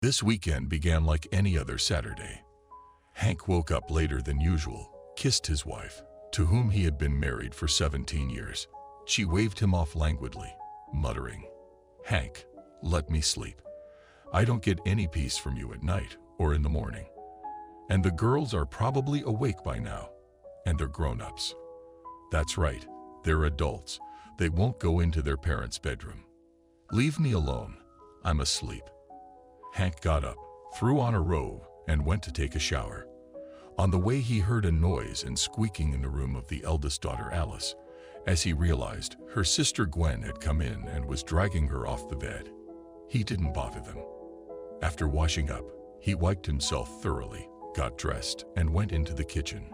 This weekend began like any other Saturday. Hank woke up later than usual, kissed his wife, to whom he had been married for 17 years. She waved him off languidly, muttering, "Hank, let me sleep. I don't get any peace from you at night or in the morning. And the girls are probably awake by now, and they're grown-ups. That's right, they're adults. They won't go into their parents' bedroom. Leave me alone. I'm asleep." Hank got up, threw on a robe, and went to take a shower. On the way, he heard a noise and squeaking in the room of the eldest daughter, Alice, as he realized her sister Gwen had come in and was dragging her off the bed. He didn't bother them. After washing up, he wiped himself thoroughly, got dressed, and went into the kitchen.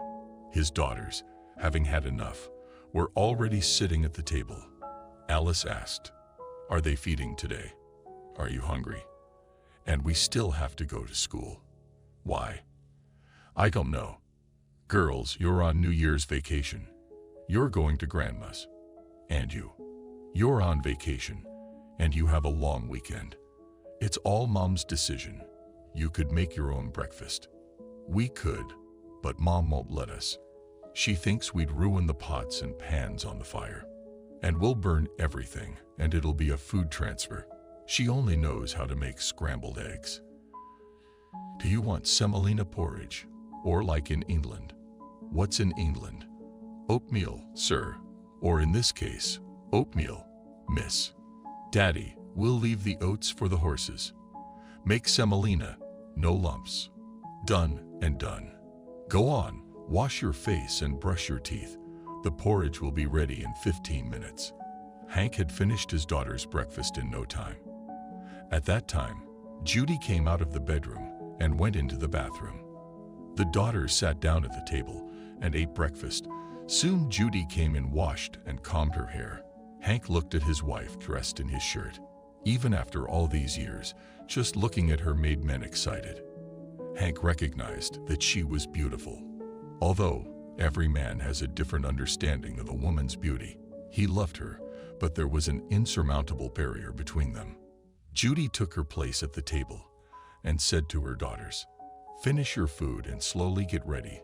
His daughters, having had enough, were already sitting at the table. Alice asked, "Are they feeding today? Are you hungry? And we still have to go to school." "Why?" "I don't know. Girls, you're on New Year's vacation. You're going to Grandma's. And you're on vacation, and you have a long weekend. It's all Mom's decision. You could make your own breakfast. We could, but Mom won't let us. She thinks we'd ruin the pots and pans on the fire. And we'll burn everything, and it'll be a food transfer. She only knows how to make scrambled eggs. Do you want semolina porridge? Or like in England?" "What's in England?" "Oatmeal, sir. Or in this case, oatmeal, miss." "Daddy, we'll leave the oats for the horses. Make semolina, no lumps." "Done and done. Go on, wash your face and brush your teeth. The porridge will be ready in 15 minutes. Hank had finished his daughter's breakfast in no time. At that time, Judy came out of the bedroom and went into the bathroom. The daughters sat down at the table and ate breakfast. Soon Judy came in, washed and combed her hair. Hank looked at his wife dressed in his shirt. Even after all these years, just looking at her made men excited. Hank recognized that she was beautiful. Although every man has a different understanding of a woman's beauty, he loved her, but there was an insurmountable barrier between them. Judy took her place at the table and said to her daughters, "Finish your food and slowly get ready.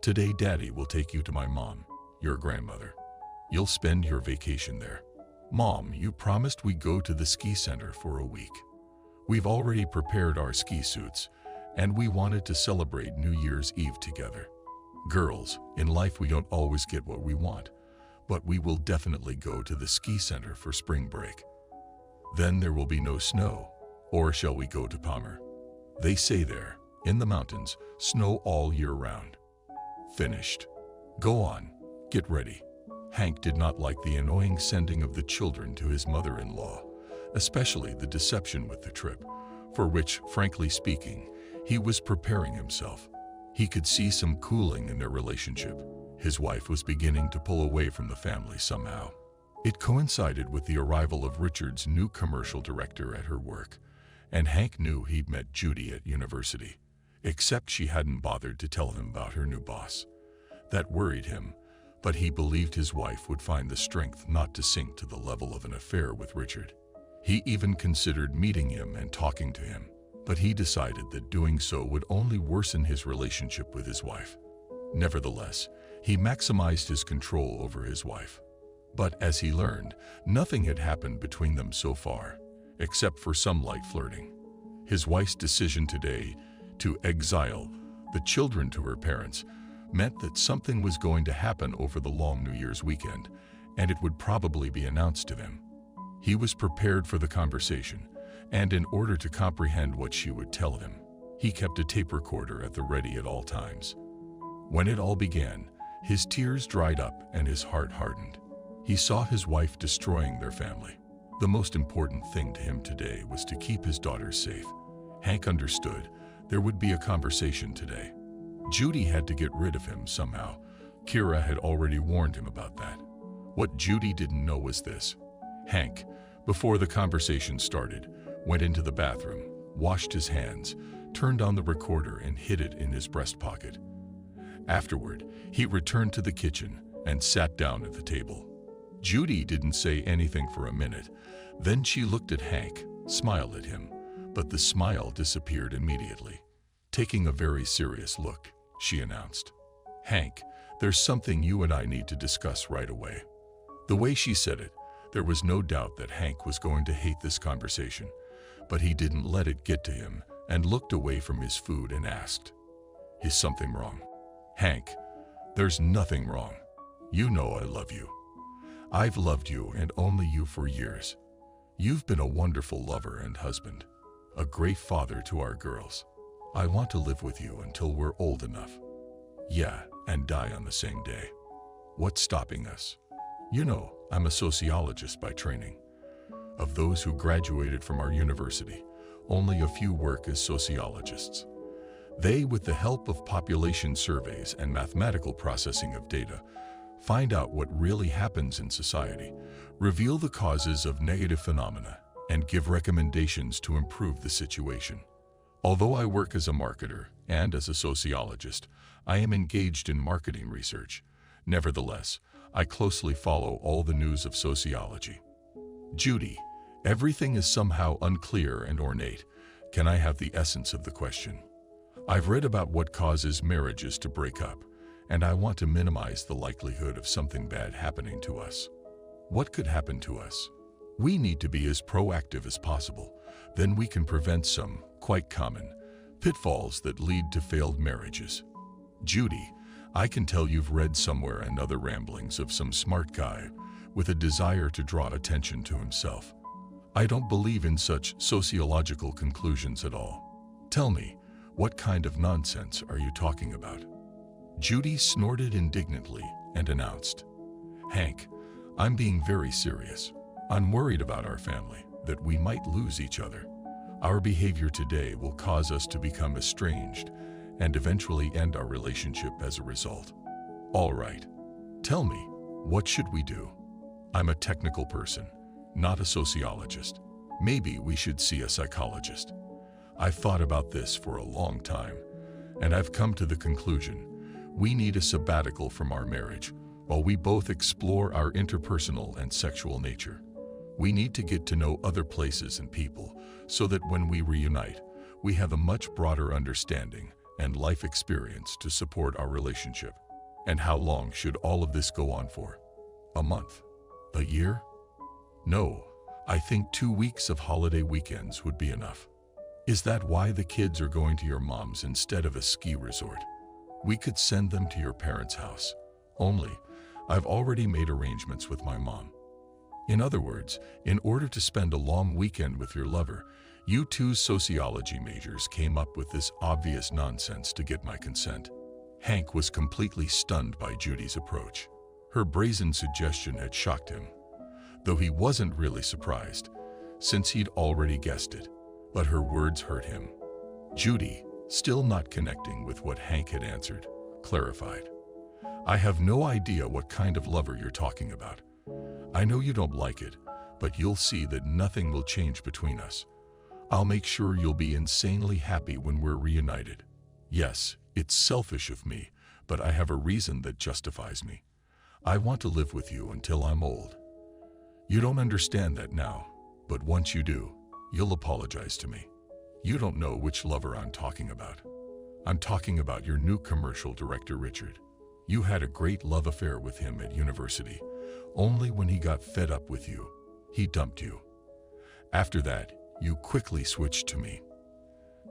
Today Daddy will take you to my mom, your grandmother. You'll spend your vacation there. Mom, you promised we'd go to the ski center for a week. We've already prepared our ski suits, and we wanted to celebrate New Year's Eve together. Girls, in life we don't always get what we want, but we will definitely go to the ski center for spring break. Then there will be no snow. Or shall we go to Palmer? They say there, in the mountains, snow all year round." Finished. Go on, get ready. Hank did not like the annoying sending of the children to his mother-in-law, especially the deception with the trip, for which, frankly speaking, he was preparing himself. He could see some cooling in their relationship. His wife was beginning to pull away from the family somehow. It coincided with the arrival of Richard's new commercial director at her work, and Hank knew he'd met Judy at university, except she hadn't bothered to tell him about her new boss. That worried him, but he believed his wife would find the strength not to sink to the level of an affair with Richard. He even considered meeting him and talking to him, but he decided that doing so would only worsen his relationship with his wife. Nevertheless, he maximized his control over his wife. But as he learned, nothing had happened between them so far, except for some light flirting. His wife's decision today to exile the children to her parents meant that something was going to happen over the long New Year's weekend, and it would probably be announced to them. He was prepared for the conversation, and in order to comprehend what she would tell him, he kept a tape recorder at the ready at all times. When it all began, his tears dried up and his heart hardened. He saw his wife destroying their family. The most important thing to him today was to keep his daughters safe. Hank understood there would be a conversation today. Judy had to get rid of him somehow. Kira had already warned him about that. What Judy didn't know was this. Hank, before the conversation started, went into the bathroom, washed his hands, turned on the recorder and hid it in his breast pocket. Afterward, he returned to the kitchen and sat down at the table. Judy didn't say anything for a minute. Then she looked at Hank, smiled at him, But the smile disappeared immediately. Taking a very serious look, she announced, "Hank, there's something you and I need to discuss right away." The way she said it, there was no doubt that Hank was going to hate this conversation, but he didn't let it get to him and looked away from his food and asked, "Is something wrong?" "Hank, there's nothing wrong. You know I love you. I've loved you and only you for years. You've been a wonderful lover and husband, a great father to our girls. I want to live with you until we're old enough. Yeah, and die on the same day. What's stopping us? You know, I'm a sociologist by training. Of those who graduated from our university, only a few work as sociologists. They, with the help of population surveys and mathematical processing of data, find out what really happens in society, reveal the causes of negative phenomena, and give recommendations to improve the situation. Although I work as a marketer and as a sociologist, I am engaged in marketing research. Nevertheless, I closely follow all the news of sociology. Judy, everything is somehow unclear and ornate. Can I have the essence of the question? I've read about what causes marriages to break up, and I want to minimize the likelihood of something bad happening to us. What could happen to us? We need to be as proactive as possible. Then we can prevent some, quite common, pitfalls that lead to failed marriages. Judy, I can tell you've read somewhere another ramblings of some smart guy with a desire to draw attention to himself. I don't believe in such sociological conclusions at all. Tell me, what kind of nonsense are you talking about? Judy snorted indignantly and announced, "Hank, I'm being very serious. I'm worried about our family, that we might lose each other. Our behavior today will cause us to become estranged and eventually end our relationship as a result. All right, tell me, what should we do? I'm a technical person, not a sociologist. Maybe we should see a psychologist. I've thought about this for a long time, and I've come to the conclusion we need a sabbatical from our marriage while we both explore our interpersonal and sexual nature. We need to get to know other places and people so that when we reunite, we have a much broader understanding and life experience to support our relationship. And how long should all of this go on for? A month? A year? No, I think 2 weeks of holiday weekends would be enough. Is that why the kids are going to your mom's instead of a ski resort? We could send them to your parents' house. Only, I've already made arrangements with my mom. In other words, in order to spend a long weekend with your lover, you two sociology majors came up with this obvious nonsense to get my consent." Hank was completely stunned by Judy's approach. Her brazen suggestion had shocked him, though he wasn't really surprised, since he'd already guessed it. But her words hurt him. Judy, still not connecting with what Hank had answered, clarified, "I have no idea what kind of lover you're talking about. I know you don't like it, but you'll see that nothing will change between us. I'll make sure you'll be insanely happy when we're reunited. Yes, it's selfish of me, but I have a reason that justifies me. I want to live with you until I'm old. You don't understand that now, but once you do, you'll apologize to me. You don't know which lover I'm talking about. I'm talking about your new commercial director, Richard. You had a great love affair with him at university. Only when he got fed up with you, he dumped you. After that, you quickly switched to me.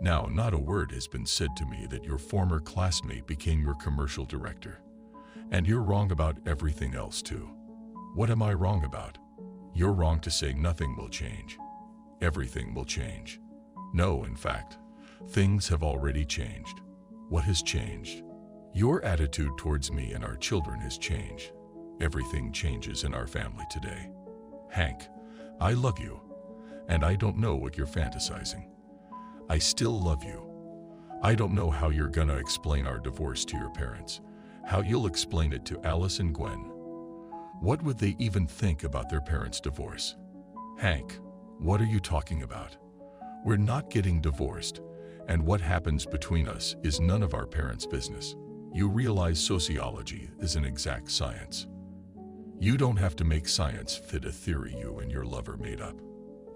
Now, not a word has been said to me that your former classmate became your commercial director. And you're wrong about everything else too. What am I wrong about? You're wrong to say nothing will change. Everything will change. No, in fact, things have already changed. What has changed? Your attitude towards me and our children has changed. Everything changes in our family today. Hank, I love you, and I don't know what you're fantasizing. I still love you. I don't know how you're gonna explain our divorce to your parents, how you'll explain it to Alice and Gwen. What would they even think about their parents' divorce? Hank, what are you talking about? We're not getting divorced, and what happens between us is none of our parents' business. You realize sociology is an exact science. You don't have to make science fit a theory you and your lover made up.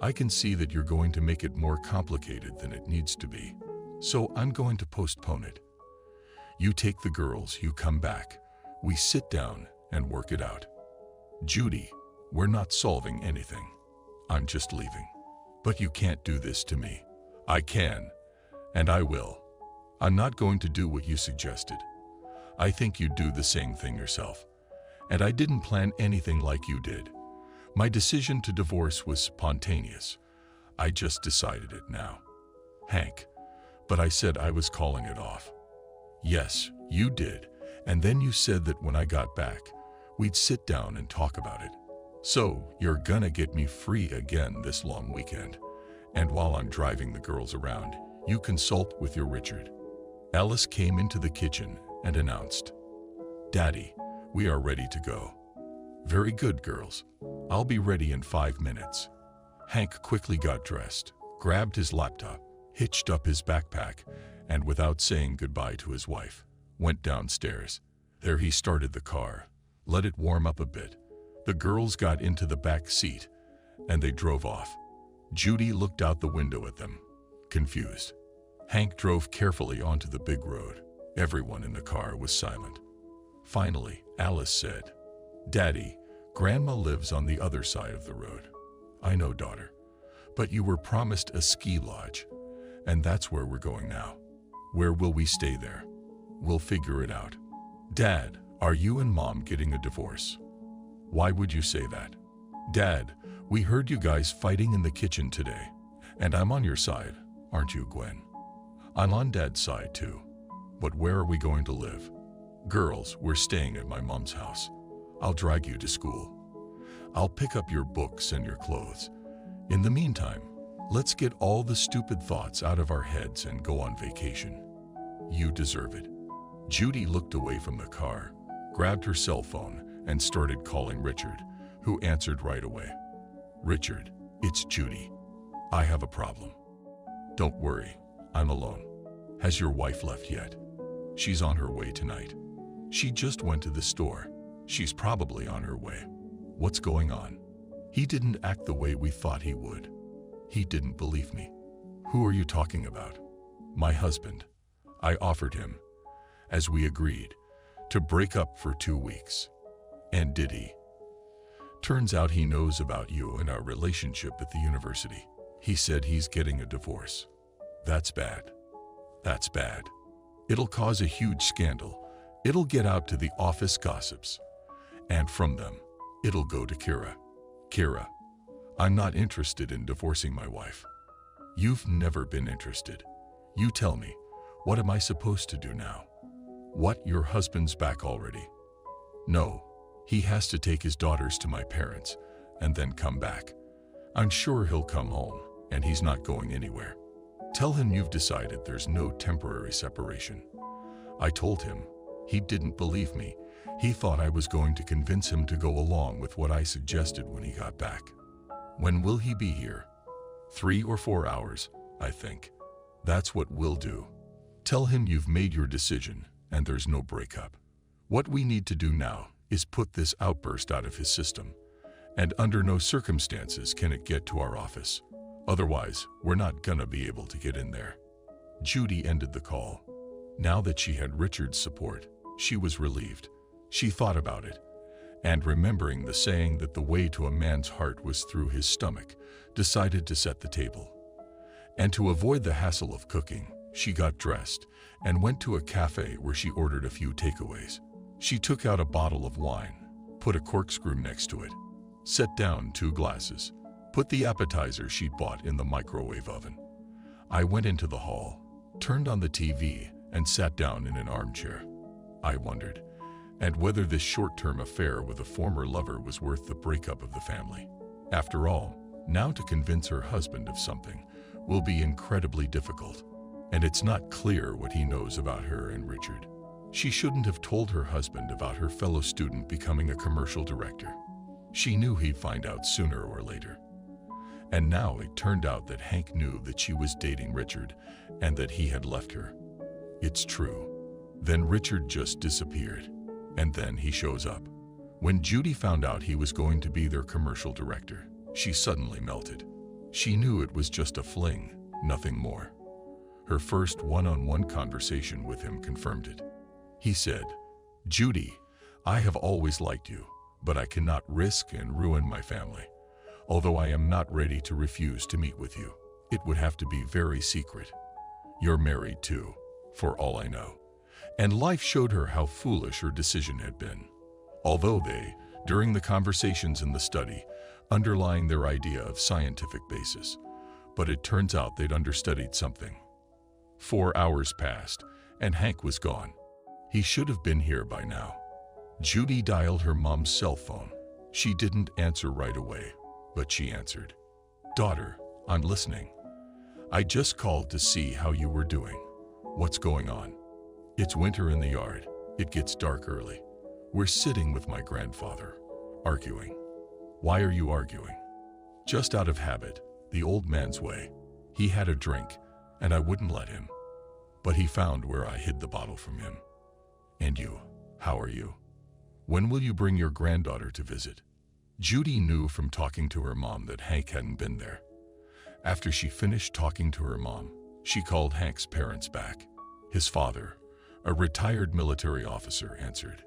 I can see that you're going to make it more complicated than it needs to be, so I'm going to postpone it. You take the girls, you come back, we sit down and work it out. Judy, we're not solving anything. I'm just leaving. But you can't do this to me. I can, and I will. I'm not going to do what you suggested. I think you'd do the same thing yourself. And I didn't plan anything like you did. My decision to divorce was spontaneous. I just decided it now. Hank, but I said I was calling it off. Yes, you did, and then you said that when I got back, we'd sit down and talk about it. So, you're gonna get me free again this long weekend. And while I'm driving the girls around, you consult with your Richard. Alice came into the kitchen and announced, "Daddy, we are ready to go." "Very good, girls. I'll be ready in 5 minutes." Hank quickly got dressed, grabbed his laptop, hitched up his backpack, and without saying goodbye to his wife, went downstairs. There he started the car, let it warm up a bit. The girls got into the back seat, and they drove off. Judy looked out the window at them, confused. Hank drove carefully onto the big road. Everyone in the car was silent. Finally, Alice said, "Daddy, Grandma lives on the other side of the road." "I know, daughter, but you were promised a ski lodge, and that's where we're going now." "Where will we stay there?" "We'll figure it out." "Dad, are you and Mom getting a divorce?" "Why would you say that?" "Dad, we heard you guys fighting in the kitchen today, and I'm on your side, aren't you, Gwen?" "I'm on Dad's side too. But where are we going to live?" "Girls, we're staying at my mom's house. I'll drag you to school. I'll pick up your books and your clothes. In the meantime, let's get all the stupid thoughts out of our heads and go on vacation. You deserve it." Judy looked away from the car, grabbed her cell phone, and started calling Richard, who answered right away. "Richard, it's Judy. I have a problem." "Don't worry, I'm alone." "Has your wife left yet?" "She's on her way tonight. She just went to the store. She's probably on her way." "What's going on?" "He didn't act the way we thought he would. He didn't believe me." "Who are you talking about?" "My husband. I offered him, as we agreed, to break up for 2 weeks. And did he? Turns out he knows about you and our relationship at the university. He said he's getting a divorce." "That's bad. That's bad. It'll cause a huge scandal. It'll get out to the office gossips. And from them, it'll go to Kira. Kira, I'm not interested in divorcing my wife." "You've never been interested. You tell me, what am I supposed to do now?" "What, your husband's back already?" "No, he has to take his daughters to my parents and then come back. I'm sure he'll come home, and he's not going anywhere. Tell him you've decided there's no temporary separation." I told him. He didn't believe me. He thought I was going to convince him to go along with what I suggested when he got back. "When will he be here?" 3 or 4 hours, I think. "That's what we'll do. Tell him you've made your decision and there's no breakup. What we need to do now is put this outburst out of his system, and under no circumstances can it get to our office. Otherwise, we're not gonna be able to get in there." Judy ended the call. Now that she had Richard's support, she was relieved. She thought about it, and remembering the saying that the way to a man's heart was through his stomach, decided to set the table. And to avoid the hassle of cooking, she got dressed and went to a cafe where she ordered a few takeaways. She took out a bottle of wine, put a corkscrew next to it, set down 2 glasses, put the appetizer she'd bought in the microwave oven. I went into the hall, turned on the TV, and sat down in an armchair. I wondered, and whether this short-term affair with a former lover was worth the breakup of the family. After all, now to convince her husband of something will be incredibly difficult, and it's not clear what he knows about her and Richard. She shouldn't have told her husband about her fellow student becoming a commercial director. She knew he'd find out sooner or later. And now it turned out that Hank knew that she was dating Richard and that he had left her. It's true. Then Richard just disappeared, and then he shows up. When Judy found out he was going to be their commercial director, she suddenly melted. She knew it was just a fling, nothing more. Her first one-on-one conversation with him confirmed it. He said, "Judy, I have always liked you, but I cannot risk and ruin my family. Although I am not ready to refuse to meet with you, it would have to be very secret. You're married too, for all I know." And life showed her how foolish her decision had been. Although they, during the conversations in the study, underlying their idea of scientific basis, but it turns out they'd understudied something. 4 hours passed, and Hank was gone. He should have been here by now. Judy dialed her mom's cell phone. She didn't answer right away, but she answered. "Daughter, I'm listening. I just called to see how you were doing. What's going on?" "It's winter in the yard. It gets dark early. We're sitting with my grandfather, arguing." "Why are you arguing?" "Just out of habit, the old man's way. He had a drink, and I wouldn't let him. But he found where I hid the bottle from him." "And you, how are you? When will you bring your granddaughter to visit?" Judy knew from talking to her mom that Hank hadn't been there. After she finished talking to her mom, she called Hank's parents back. His father, a retired military officer, answered.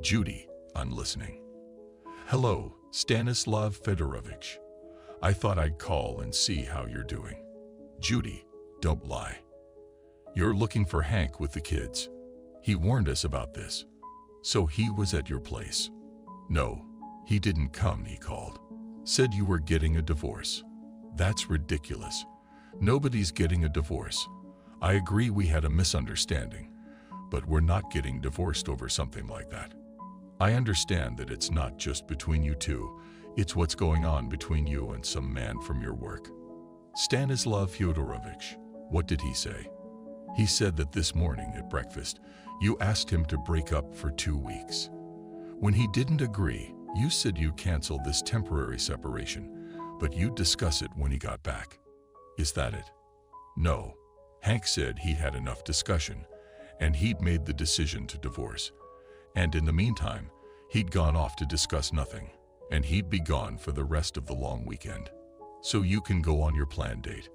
"Judy, I'm listening." "Hello, Stanislav Fedorovich. I thought I'd call and see how you're doing." "Judy, don't lie. You're looking for Hank with the kids. He warned us about this. So he was at your place." "No, he didn't come," he called. "Said you were getting a divorce." "That's ridiculous. Nobody's getting a divorce. I agree we had a misunderstanding, but we're not getting divorced over something like that. I understand that it's not just between you two, it's what's going on between you and some man from your work." "Stanislav Fyodorovich, what did he say?" "He said that this morning at breakfast, you asked him to break up for 2 weeks. When he didn't agree, you said you canceled this temporary separation, but you'd discuss it when he got back. Is that it?" "No. Hank said he'd had enough discussion, and he'd made the decision to divorce. And in the meantime, he'd gone off to discuss nothing, and he'd be gone for the rest of the long weekend. So you can go on your planned date.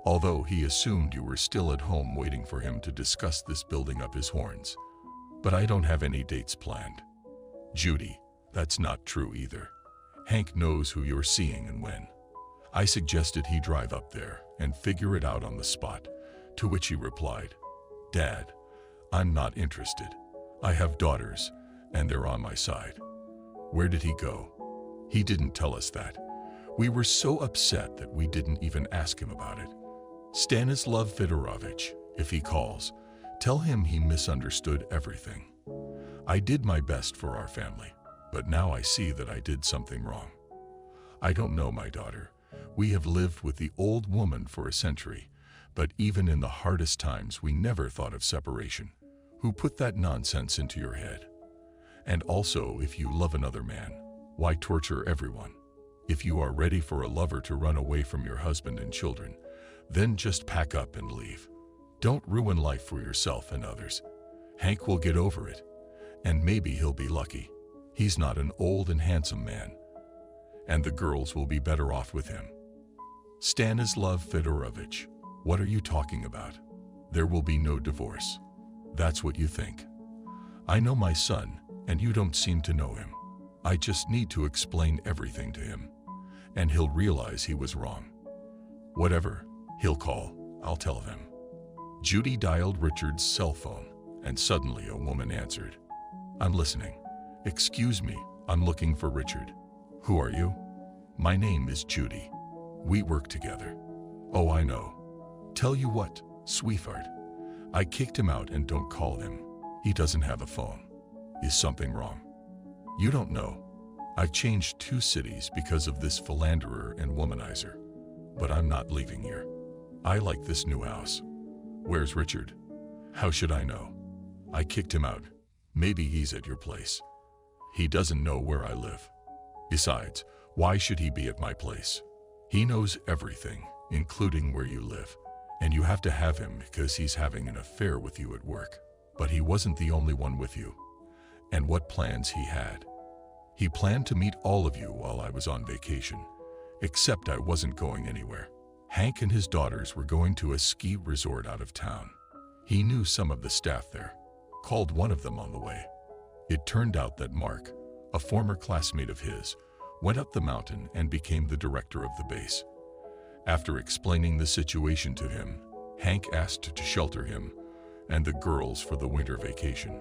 Although he assumed you were still at home waiting for him to discuss this building up his horns. But I don't have any dates planned." "Judy, that's not true either. Hank knows who you're seeing and when. I suggested he drive up there and figure it out on the spot, to which he replied, 'Dad, I'm not interested. I have daughters, and they're on my side.' Where did he go? He didn't tell us that. We were so upset that we didn't even ask him about it. Stanislav Fedorovich, if he calls, tell him he misunderstood everything. I did my best for our family, but now I see that I did something wrong. I don't know, my daughter. We have lived with the old woman for a century, but even in the hardest times we never thought of separation. Who put that nonsense into your head? And also, if you love another man, why torture everyone? If you are ready for a lover to run away from your husband and children, then just pack up and leave. Don't ruin life for yourself and others. Hank will get over it, and maybe he'll be lucky. He's not an old and handsome man, and the girls will be better off with him." "Stanislav Fedorovich, what are you talking about? There will be no divorce. That's what you think. I know my son, and you don't seem to know him. I just need to explain everything to him, and he'll realize he was wrong. Whatever, he'll call. I'll tell him." Judy dialed Richard's cell phone, and suddenly a woman answered. "I'm listening." "Excuse me, I'm looking for Richard." "Who are you?" "My name is Judy. We work together." "Oh, I know. Tell you what, sweetheart. I kicked him out and don't call him. He doesn't have a phone. Is something wrong?" "You don't know. I've changed 2 cities because of this philanderer and womanizer. But I'm not leaving here. I like this new house." "Where's Richard?" "How should I know? I kicked him out. Maybe he's at your place. He doesn't know where I live. Besides, why should he be at my place? He knows everything, including where you live. And you have to have him because he's having an affair with you at work. But he wasn't the only one with you. And what plans he had? He planned to meet all of you while I was on vacation. except I wasn't going anywhere. Hank and his daughters were going to a ski resort out of town. He knew some of the staff there, called one of them on the way. It turned out that Mark, a former classmate of his, went up the mountain and became the director of the base. After explaining the situation to him, Hank asked to shelter him and the girls for the winter vacation.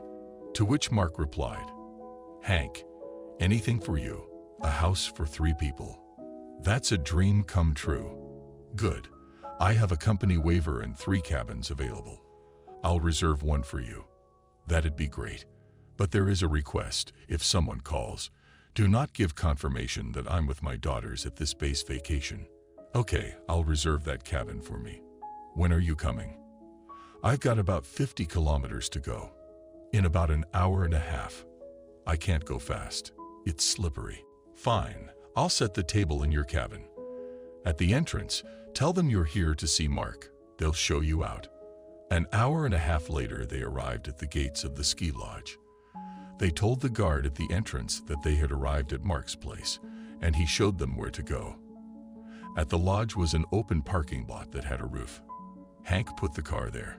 To which Mark replied, "Hank, anything for you. A house for 3 people. That's a dream come true." "Good. I have a company waiver and 3 cabins available. I'll reserve one for you." "That'd be great. But there is a request. If someone calls, do not give confirmation that I'm with my daughters at this base vacation." "Okay, I'll reserve that cabin for me. When are you coming?" "I've got about 50 kilometers to go. In about an hour and a half. I can't go fast. It's slippery." "Fine. I'll set the table in your cabin. At the entrance, tell them you're here to see Mark. They'll show you out." An hour and a half later, they arrived at the gates of the ski lodge. They told the guard at the entrance that they had arrived at Mark's place, and he showed them where to go. At the lodge was an open parking lot that had a roof. Hank put the car there.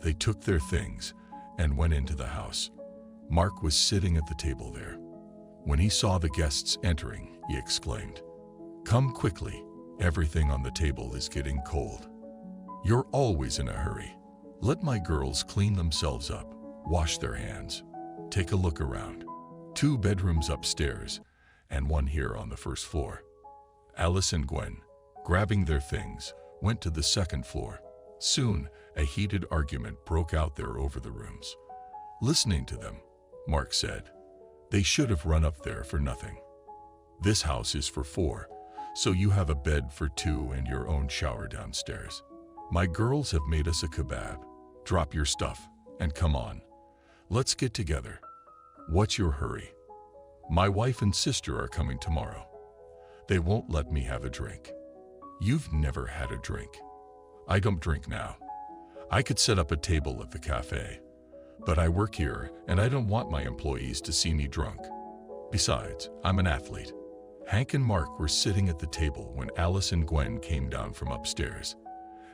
They took their things and went into the house. Mark was sitting at the table there. When he saw the guests entering, he exclaimed, "Come quickly, everything on the table is getting cold." "You're always in a hurry. Let my girls clean themselves up, wash their hands. Take a look around. 2 bedrooms upstairs and 1 here on the first floor." Alice and Gwen, grabbing their things, went to the second floor. Soon, a heated argument broke out there over the rooms. Listening to them, Mark said, "They should have run up there for nothing. This house is for 4, so you have a bed for 2 and your own shower downstairs. My girls have made us a kebab. Drop your stuff and come on. Let's get together. What's your hurry? My wife and sister are coming tomorrow. They won't let me have a drink." "You've never had a drink." "I don't drink now. I could set up a table at the cafe, but I work here and I don't want my employees to see me drunk. Besides, I'm an athlete." Hank and Mark were sitting at the table when Alice and Gwen came down from upstairs.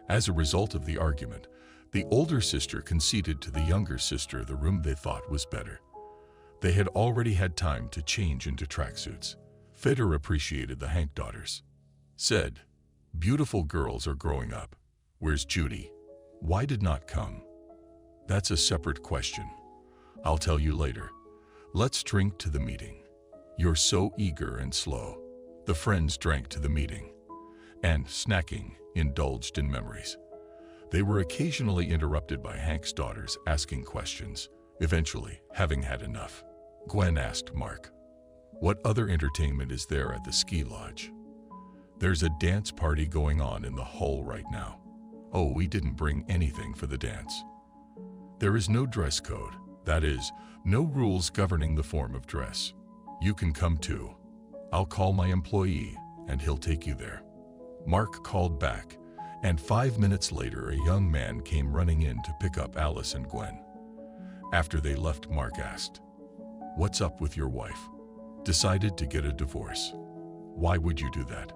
As a result of the argument, the older sister conceded to the younger sister the room they thought was better. They had already had time to change into tracksuits. Feder appreciated the Hank daughters. Said, "Beautiful girls are growing up. Where's Judy? Why did not come?" "That's a separate question. I'll tell you later. Let's drink to the meeting. You're so eager and slow." The friends drank to the meeting and, snacking, indulged in memories. They were occasionally interrupted by Hank's daughters asking questions. Eventually, having had enough, Gwen asked Mark, "What other entertainment is there at the ski lodge?" "There's a dance party going on in the hall right now." "Oh, we didn't bring anything for the dance." "There is no dress code. That is, no rules governing the form of dress. You can come too. I'll call my employee and he'll take you there." Mark called back, and 5 minutes later a young man came running in to pick up Alice and Gwen. After they left, Mark asked, "What's up with your wife? Decided to get a divorce. Why would you do that?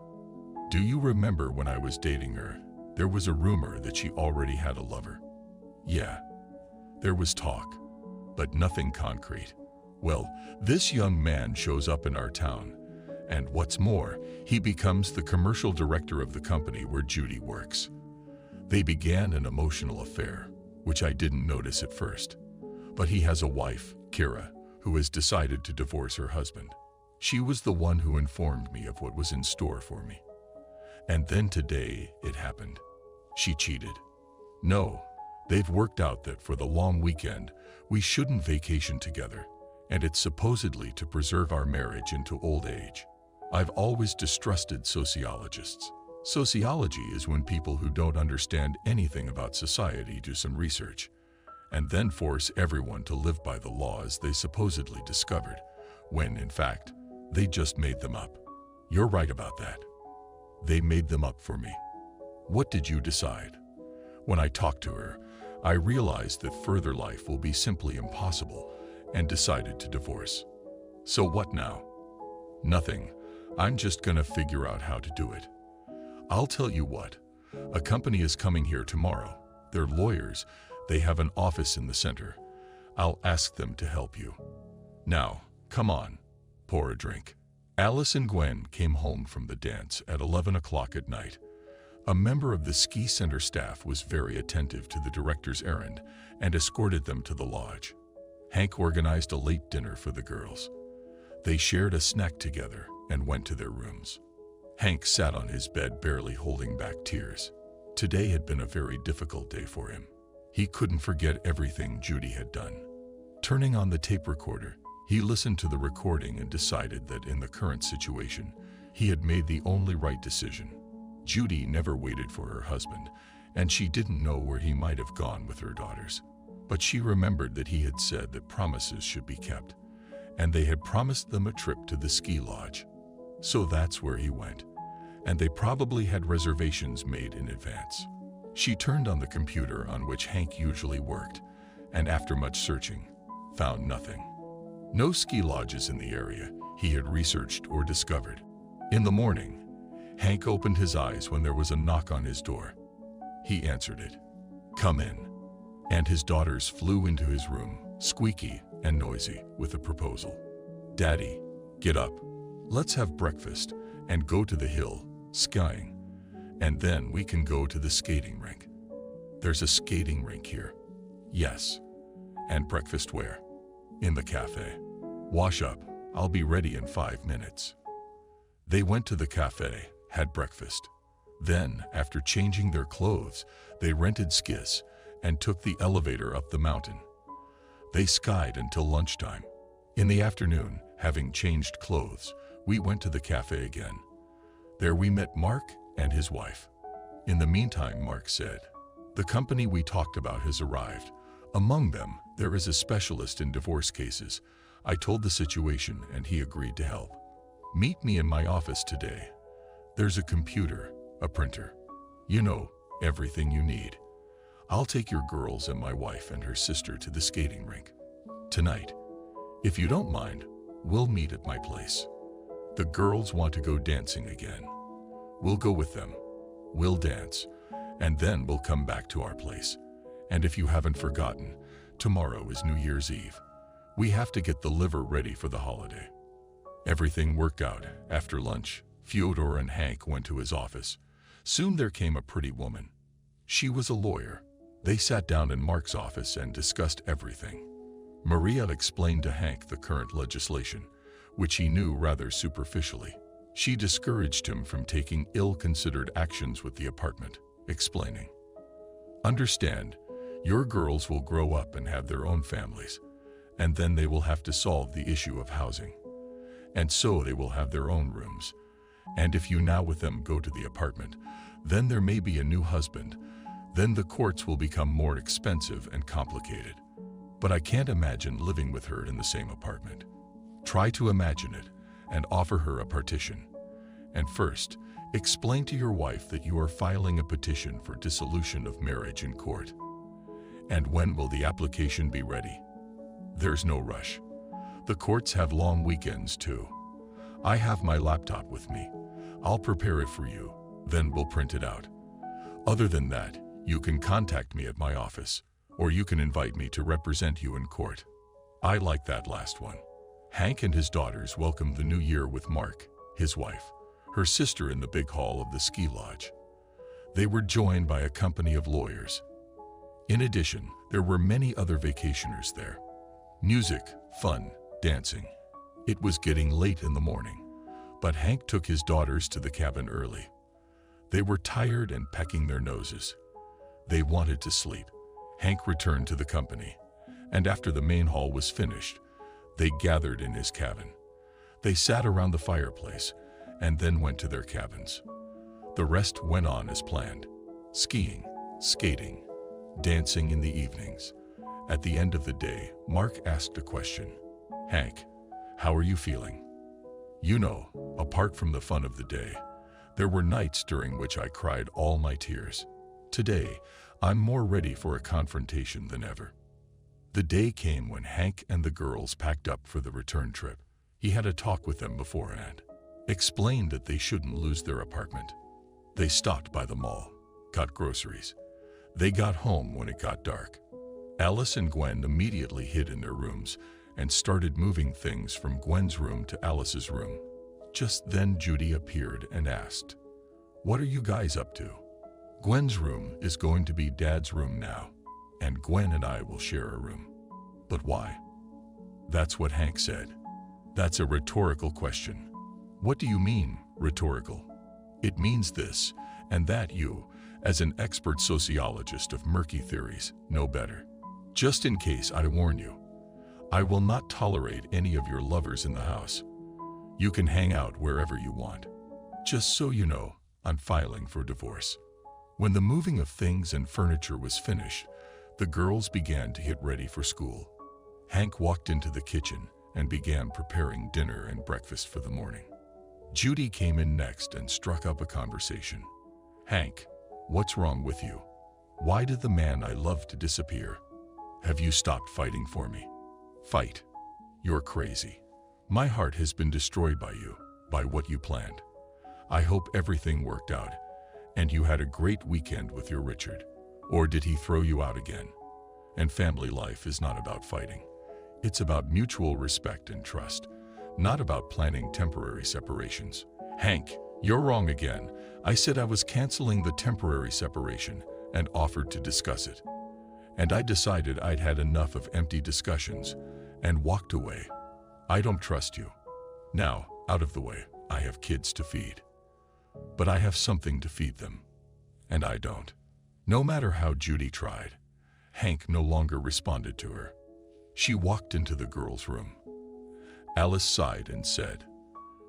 Do you remember when I was dating her? There was a rumor that she already had a lover." "Yeah, there was talk, but nothing concrete. Well, this young man shows up in our town, and what's more, he becomes the commercial director of the company where Judy works. They began an emotional affair, which I didn't notice at first. But he has a wife, Kira, who has decided to divorce her husband. She was the one who informed me of what was in store for me. And then today it happened. She cheated. No, they've worked out that for the long weekend, we shouldn't vacation together, and it's supposedly to preserve our marriage into old age. I've always distrusted sociologists. Sociology is when people who don't understand anything about society do some research, and then force everyone to live by the laws they supposedly discovered, when, in fact, they just made them up. You're right about that. They made them up for me. What did you decide?" When I talked to her, I realized that further life will be simply impossible and decided to divorce. "So what now?" "Nothing. I'm just gonna figure out how to do it. I'll tell you what, a company is coming here tomorrow. They're lawyers. They have an office in the center. I'll ask them to help you. Now, come on, pour a drink." Alice and Gwen came home from the dance at 11 o'clock at night. A member of the ski center staff was very attentive to the director's errand and escorted them to the lodge. Hank organized a late dinner for the girls. They shared a snack together and went to their rooms. Hank sat on his bed, barely holding back tears. Today had been a very difficult day for him. He couldn't forget everything Judy had done. Turning on the tape recorder, he listened to the recording and decided that in the current situation, he had made the only right decision. Judy never waited for her husband, and she didn't know where he might have gone with her daughters. But she remembered that he had said that promises should be kept, and they had promised them a trip to the ski lodge. So that's where he went, and they probably had reservations made in advance. She turned on the computer on which Hank usually worked, and after much searching, found nothing. No ski lodges in the area he had researched or discovered. In the morning, Hank opened his eyes when there was a knock on his door. He answered it. "Come in." And his daughters flew into his room, squeaky and noisy, with a proposal. "Daddy, get up. Let's have breakfast and go to the hill, skiing. And then we can go to the skating rink." "There's a skating rink here." "Yes. And breakfast where?" "In the cafe." "Wash up. I'll be ready in 5 minutes." They went to the cafe, had breakfast. Then, after changing their clothes, they rented skis and took the elevator up the mountain. They skied until lunchtime. In the afternoon, having changed clothes, we went to the cafe again. There we met Mark and his wife. In the meantime, Mark said, "The company we talked about has arrived. Among them, there is a specialist in divorce cases. I told the situation and he agreed to help. Meet me in my office today. There's a computer, a printer. You know, everything you need. I'll take your girls and my wife and her sister to the skating rink tonight. If you don't mind, we'll meet at my place. The girls want to go dancing again. We'll go with them. We'll dance, and then we'll come back to our place. And if you haven't forgotten, tomorrow is New Year's Eve. We have to get the liver ready for the holiday." Everything worked out. After lunch, Fyodor and Hank went to his office. Soon there came a pretty woman. She was a lawyer. They sat down in Mark's office and discussed everything. Maria explained to Hank the current legislation, which he knew rather superficially. She discouraged him from taking ill-considered actions with the apartment, explaining, "Understand, your girls will grow up and have their own families, and then they will have to solve the issue of housing. And so they will have their own rooms. And if you now with them go to the apartment, then there may be a new husband. Then the courts will become more expensive and complicated. But I can't imagine living with her in the same apartment. Try to imagine it and offer her a partition. And first, explain to your wife that you are filing a petition for dissolution of marriage in court. And when will the application be ready? There's no rush. The courts have long weekends too. I have my laptop with me. I'll prepare it for you, then we'll print it out. Other than that, you can contact me at my office, or you can invite me to represent you in court." I like that last one. Hank and his daughters welcomed the new year with Mark, his wife, her sister in the big hall of the ski lodge. They were joined by a company of lawyers. In addition, there were many other vacationers there. Music, fun, dancing. It was getting late in the morning, but Hank took his daughters to the cabin early. They were tired and pecking their noses. They wanted to sleep. Hank returned to the company, and after the main hall was finished, they gathered in his cabin. They sat around the fireplace and then went to their cabins. The rest went on as planned. Skiing, skating, dancing in the evenings. At the end of the day, Mark asked a question. "Hank, how are you feeling?" "You know, apart from the fun of the day, there were nights during which I cried all my tears. Today, I'm more ready for a confrontation than ever." The day came when Hank and the girls packed up for the return trip. He had a talk with them beforehand. explained that they shouldn't lose their apartment. They stopped by the mall, got groceries. They got home when it got dark. Alice and Gwen immediately hid in their rooms and started moving things from Gwen's room to Alice's room. Just then Judy appeared and asked, "What are you guys up to?" "Gwen's room is going to be Dad's room now, and Gwen and I will share a room." "But why?" "That's what Hank said." "That's a rhetorical question." "What do you mean, rhetorical?" "It means this and that. You, as an expert sociologist of murky theories, know better. Just in case, I warn you, I will not tolerate any of your lovers in the house. You can hang out wherever you want. Just so you know, I'm filing for divorce." When the moving of things and furniture was finished, the girls began to get ready for school. Hank walked into the kitchen and began preparing dinner and breakfast for the morning. Judy came in next and struck up a conversation. "Hank, what's wrong with you? Why did the man I love to disappear? Have you stopped fighting for me?" "Fight? You're crazy. My heart has been destroyed by you, by what you planned. I hope everything worked out, and you had a great weekend with your Richard. Or did he throw you out again? And family life is not about fighting. It's about mutual respect and trust, not about planning temporary separations." "Hank, you're wrong again. I said I was canceling the temporary separation and offered to discuss it. And I decided I'd had enough of empty discussions and walked away. I don't trust you. Now, out of the way, I have kids to feed. But I have something to feed them. And I don't." No matter how Judy tried, Hank no longer responded to her. She walked into the girls' room. Alice sighed and said,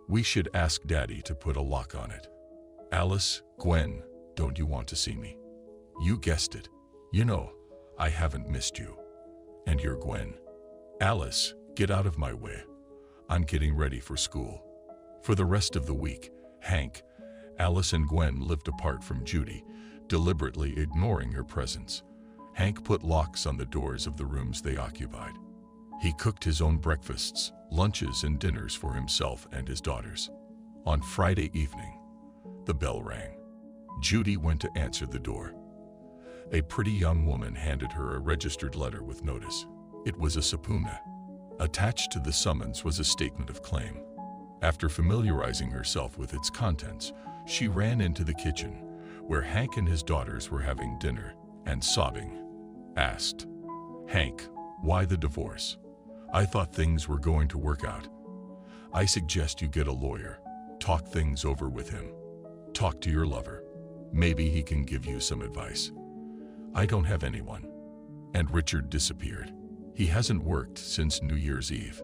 "We should ask Daddy to put a lock on it." "Alice, Gwen, don't you want to see me?" "You guessed it. You know, I haven't missed you. And you're Gwen." "Alice, get out of my way. I'm getting ready for school." For the rest of the week, Hank, Alice and Gwen lived apart from Judy, deliberately ignoring her presence. Hank put locks on the doors of the rooms they occupied. He cooked his own breakfasts, lunches, and dinners for himself and his daughters. On Friday evening, the bell rang. Judy went to answer the door. A pretty young woman handed her a registered letter with notice. It was a subpoena. Attached to the summons was a statement of claim. After familiarizing herself with its contents, she ran into the kitchen, where Hank and his daughters were having dinner, and sobbing, asked, "Hank, why the divorce? I thought things were going to work out. I suggest you get a lawyer, talk things over with him. Talk to your lover. Maybe he can give you some advice. I don't have anyone." And Richard disappeared. He hasn't worked since New Year's Eve.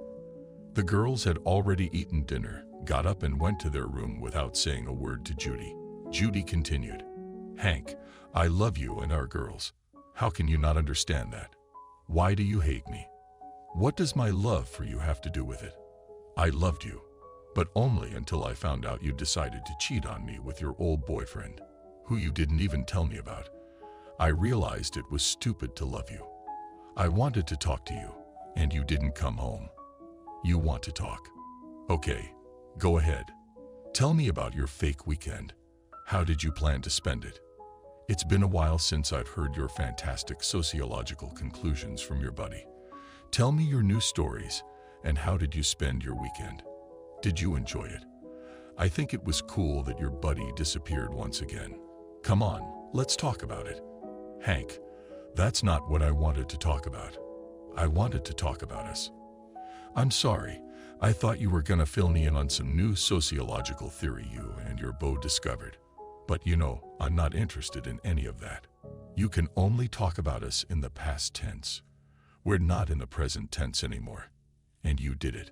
The girls had already eaten dinner, got up and went to their room without saying a word to Judy. Judy continued, "Hank, I love you and our girls. How can you not understand that? Why do you hate me? What does my love for you have to do with it? I loved you, but only until I found out you decided to cheat on me with your old boyfriend, who you didn't even tell me about. I realized it was stupid to love you. I wanted to talk to you, and you didn't come home. You want to talk? Okay, go ahead. Tell me about your fake weekend. How did you plan to spend it? It's been a while since I've heard your fantastic sociological conclusions from your buddy. Tell me your new stories, and how did you spend your weekend? Did you enjoy it? I think it was cool that your buddy disappeared once again. Come on, let's talk about it." "Hank, that's not what I wanted to talk about. I wanted to talk about us." "I'm sorry. I thought you were gonna fill me in on some new sociological theory you and your beau discovered. But you know, I'm not interested in any of that. You can only talk about us in the past tense. We're not in the present tense anymore. And you did it."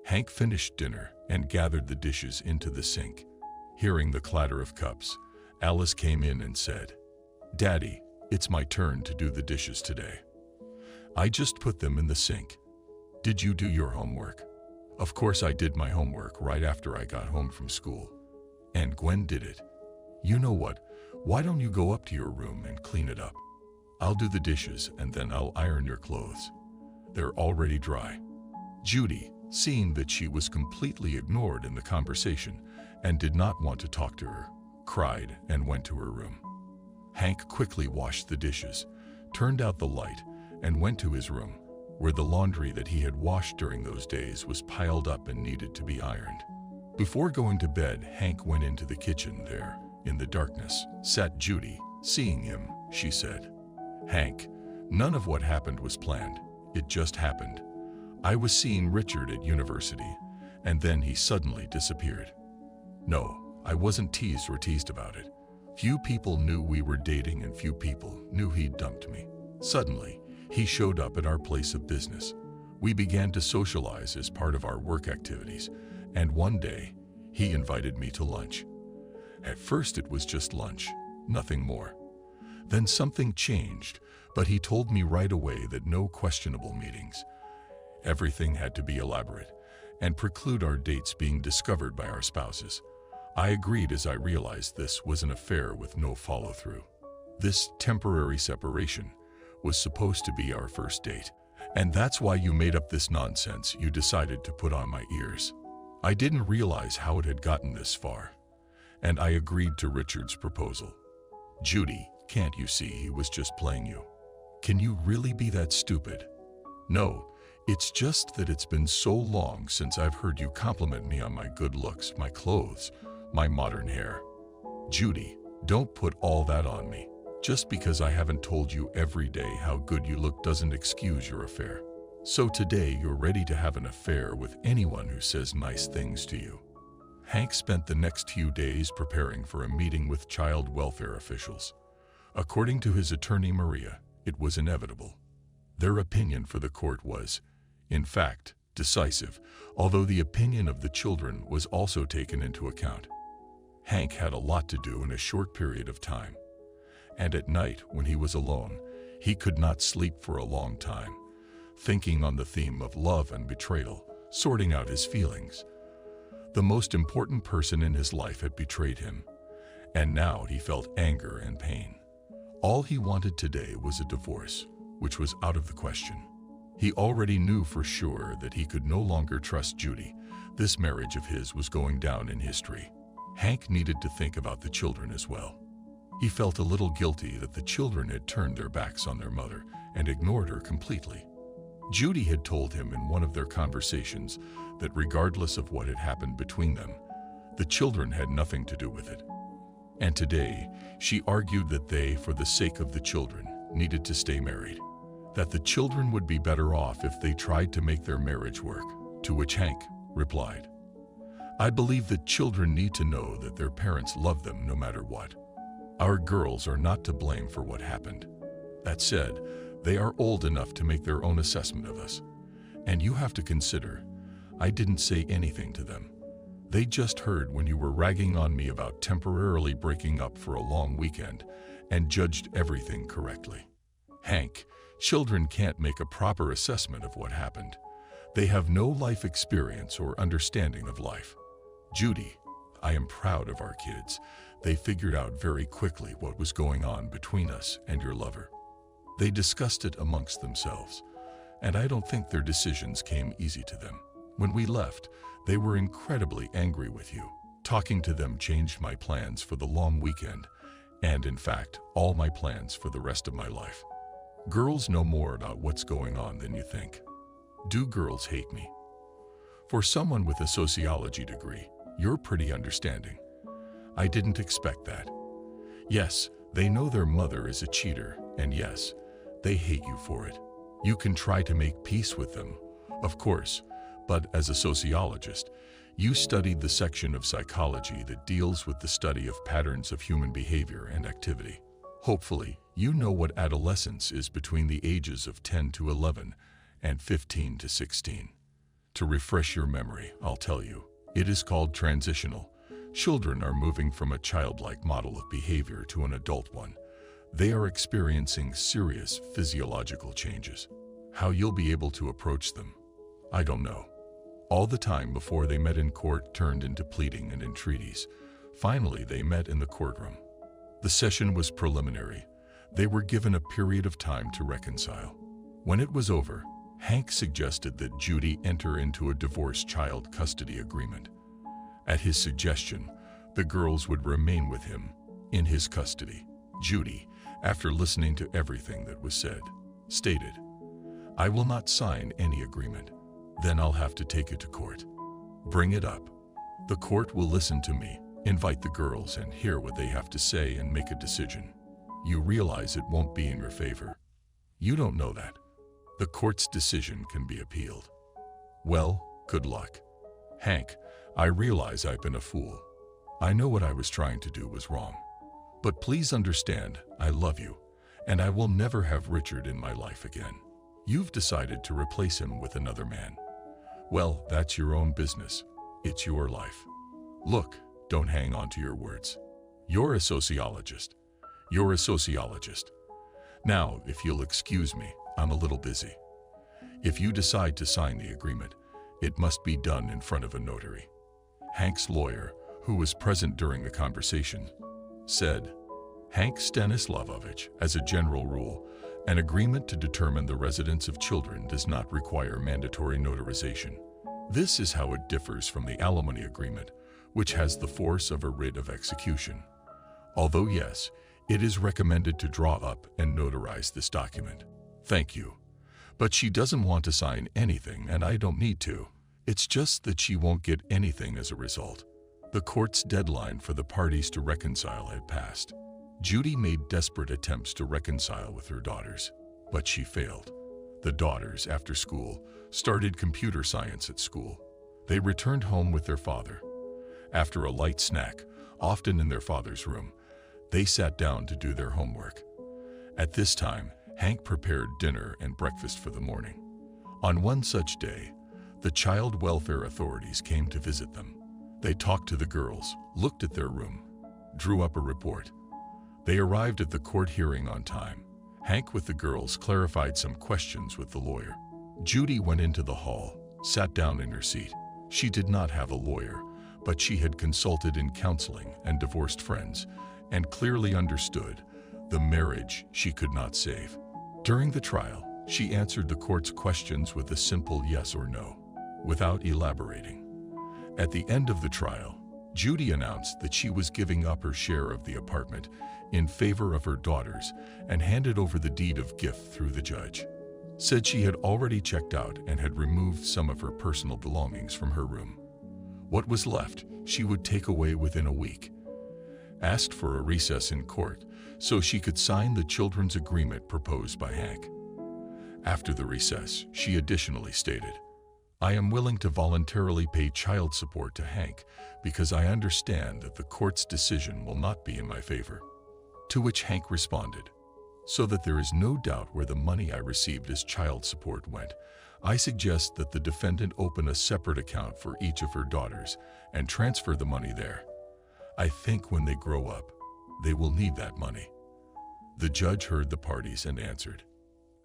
Hank finished dinner and gathered the dishes into the sink. Hearing the clatter of cups, Alice came in and said, "Daddy, it's my turn to do the dishes today. I just put them in the sink. Did you do your homework?" "Of course I did my homework right after I got home from school. And Gwen did it. You know what? Why don't you go up to your room and clean it up? I'll do the dishes and then I'll iron your clothes. They're already dry." Judy, seeing that she was completely ignored in the conversation, and did not want to talk to her, cried, and went to her room. Hank quickly washed the dishes, turned out the light, and went to his room, where the laundry that he had washed during those days was piled up and needed to be ironed. Before going to bed, Hank went into the kitchen. There, in the darkness, sat Judy. Seeing him, she said, "Hank, none of what happened was planned. It just happened. I was seeing Richard at university, and then he suddenly disappeared. No, I wasn't teased about it. Few people knew we were dating and few people knew he'd dumped me. Suddenly, he showed up at our place of business. We began to socialize as part of our work activities, and one day, he invited me to lunch. At first it was just lunch, nothing more. Then something changed, but he told me right away that no questionable meetings. Everything had to be elaborate and preclude our dates being discovered by our spouses. I agreed as I realized this was an affair with no follow-through. This temporary separation was supposed to be our first date, and that's why you made up this nonsense you decided to put on my ears. I didn't realize how it had gotten this far, and I agreed to Richard's proposal. Judy, can't you see he was just playing you? Can you really be that stupid? No, it's just that it's been so long since I've heard you compliment me on my good looks, my clothes, my modern hair. Judy, don't put all that on me. Just because I haven't told you every day how good you look doesn't excuse your affair. So today you're ready to have an affair with anyone who says nice things to you." Hank spent the next few days preparing for a meeting with child welfare officials. According to his attorney Maria, it was inevitable. Their opinion for the court was, in fact, decisive, although the opinion of the children was also taken into account. Hank had a lot to do in a short period of time, and at night when he was alone, he could not sleep for a long time, thinking on the theme of love and betrayal, sorting out his feelings. The most important person in his life had betrayed him, and now he felt anger and pain. All he wanted today was a divorce, which was out of the question. He already knew for sure that he could no longer trust Judy. This marriage of his was going down in history. Hank needed to think about the children as well. He felt a little guilty that the children had turned their backs on their mother and ignored her completely. Judy had told him in one of their conversations that regardless of what had happened between them, the children had nothing to do with it. And today, she argued that they, for the sake of the children, needed to stay married, that the children would be better off if they tried to make their marriage work, to which Hank replied, "I believe that children need to know that their parents love them no matter what. Our girls are not to blame for what happened. That said, they are old enough to make their own assessment of us. And you have to consider, I didn't say anything to them. They just heard when you were ragging on me about temporarily breaking up for a long weekend and judged everything correctly. Hank, children can't make a proper assessment of what happened. They have no life experience or understanding of life. Judy, I am proud of our kids. They figured out very quickly what was going on between us and your lover. They discussed it amongst themselves, and I don't think their decisions came easy to them. When we left, they were incredibly angry with you. Talking to them changed my plans for the long weekend, and in fact, all my plans for the rest of my life. Girls know more about what's going on than you think. Do girls hate me? For someone with a sociology degree, you're pretty understanding. I didn't expect that. Yes, they know their mother is a cheater, and yes, they hate you for it. You can try to make peace with them, of course, but as a sociologist, you studied the section of psychology that deals with the study of patterns of human behavior and activity. Hopefully, you know what adolescence is between the ages of 10 to 11 and 15 to 16. To refresh your memory, I'll tell you, it is called transitional. Children are moving from a childlike model of behavior to an adult one. They are experiencing serious physiological changes. How you'll be able to approach them, I don't know. All the time before they met in court turned into pleading and entreaties. Finally, they met in the courtroom. The session was preliminary. They were given a period of time to reconcile. When it was over, Hank suggested that Judy enter into a divorce child custody agreement. At his suggestion, the girls would remain with him in his custody. Judy, after listening to everything that was said, stated, "I will not sign any agreement. Then I'll have to take it to court. Bring it up. The court will listen to me, invite the girls and hear what they have to say and make a decision. You realize it won't be in your favor. You don't know that. The court's decision can be appealed. Well, good luck. Hank, I realize I've been a fool. I know what I was trying to do was wrong. But please understand, I love you, and I will never have Richard in my life again. You've decided to replace him with another man. Well, that's your own business. It's your life. Look, don't hang on to your words. You're a sociologist. You're a sociologist. Now, if you'll excuse me, I'm a little busy. If you decide to sign the agreement, it must be done in front of a notary." Hank's lawyer, who was present during the conversation, said, "Hank Stanislavovich, as a general rule, an agreement to determine the residence of children does not require mandatory notarization. This is how it differs from the alimony agreement, which has the force of a writ of execution. Although yes, it is recommended to draw up and notarize this document." "Thank you. But she doesn't want to sign anything and I don't need to. It's just that she won't get anything as a result." The court's deadline for the parties to reconcile had passed. Judy made desperate attempts to reconcile with her daughters, but she failed. The daughters, after school, started computer science at school. They returned home with their father. After a light snack, often in their father's room, they sat down to do their homework. At this time, Hank prepared dinner and breakfast for the morning. On one such day, the child welfare authorities came to visit them. They talked to the girls, looked at their room, drew up a report. They arrived at the court hearing on time. Hank with the girls clarified some questions with the lawyer. Judy went into the hall, sat down in her seat. She did not have a lawyer, but she had consulted in counseling and divorced friends, and clearly understood the marriage she could not save. During the trial, she answered the court's questions with a simple yes or no, without elaborating. At the end of the trial, Judy announced that she was giving up her share of the apartment in favor of her daughters and handed over the deed of gift through the judge. Said she had already checked out and had removed some of her personal belongings from her room. What was left, she would take away within a week. Asked for a recess in court so she could sign the children's agreement proposed by Hank. After the recess, she additionally stated, "I am willing to voluntarily pay child support to Hank because I understand that the court's decision will not be in my favor." To which Hank responded, "So that there is no doubt where the money I received as child support went, I suggest that the defendant open a separate account for each of her daughters and transfer the money there. I think when they grow up, they will need that money." The judge heard the parties and answered,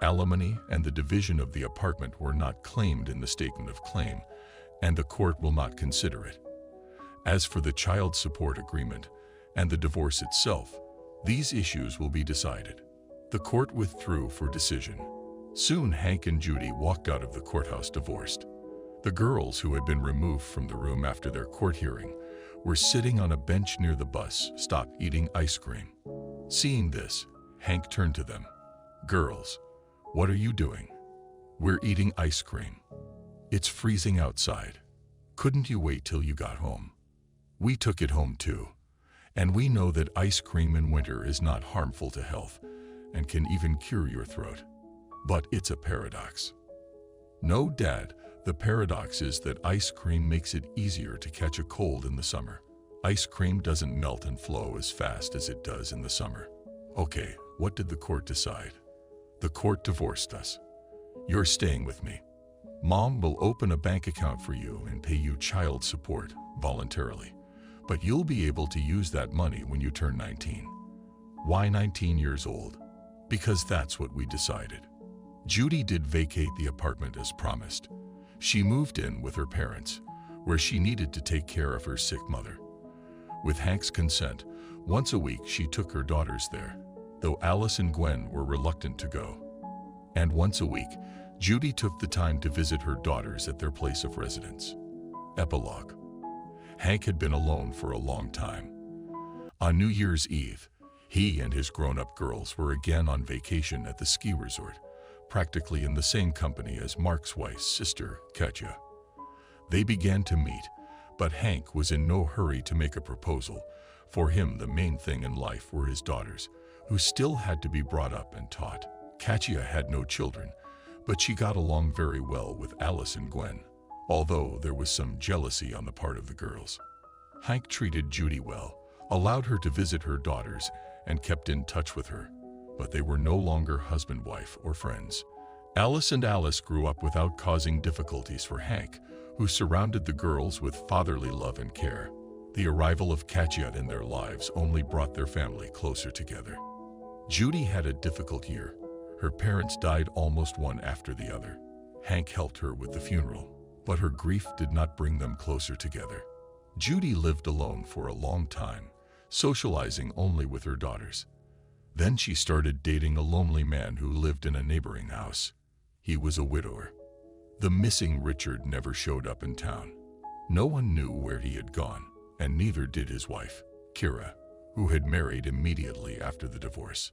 "Alimony and the division of the apartment were not claimed in the statement of claim, and the court will not consider it. As for the child support agreement and the divorce itself, these issues will be decided." The court withdrew for decision. Soon Hank and Judy walked out of the courthouse divorced. The girls, who had been removed from the room after their court hearing, were sitting on a bench near the bus stop eating ice cream. Seeing this, Hank turned to them. "Girls, what are you doing?" "We're eating ice cream. It's freezing outside. Couldn't you wait till you got home?" "We took it home too. And we know that ice cream in winter is not harmful to health and can even cure your throat. But it's a paradox." "No, Dad, the paradox is that ice cream makes it easier to catch a cold in the summer. Ice cream doesn't melt and flow as fast as it does in the summer." "Okay, what did the court decide?" "The court divorced us. You're staying with me. Mom will open a bank account for you and pay you child support voluntarily. But you'll be able to use that money when you turn 19. "Why 19 years old?" "Because that's what we decided." Judy did vacate the apartment as promised. She moved in with her parents, where she needed to take care of her sick mother. With Hank's consent, once a week she took her daughters there, though Alice and Gwen were reluctant to go. And once a week, Judy took the time to visit her daughters at their place of residence. Epilogue. Hank had been alone for a long time. On New Year's Eve, he and his grown-up girls were again on vacation at the ski resort, practically in the same company as Mark's wife's sister, Katja. They began to meet, but Hank was in no hurry to make a proposal. For him, the main thing in life were his daughters, who still had to be brought up and taught. Katja had no children, but she got along very well with Alice and Gwen, although there was some jealousy on the part of the girls. Hank treated Judy well, allowed her to visit her daughters, and kept in touch with her, but they were no longer husband-wife or friends. Alice grew up without causing difficulties for Hank, who surrounded the girls with fatherly love and care. The arrival of Katja in their lives only brought their family closer together. Judy had a difficult year. Her parents died almost one after the other. Hank helped her with the funeral, but her grief did not bring them closer together. Judy lived alone for a long time, socializing only with her daughters. Then she started dating a lonely man who lived in a neighboring house. He was a widower. The missing Richard never showed up in town. No one knew where he had gone, and neither did his wife, Kira, who had married immediately after the divorce.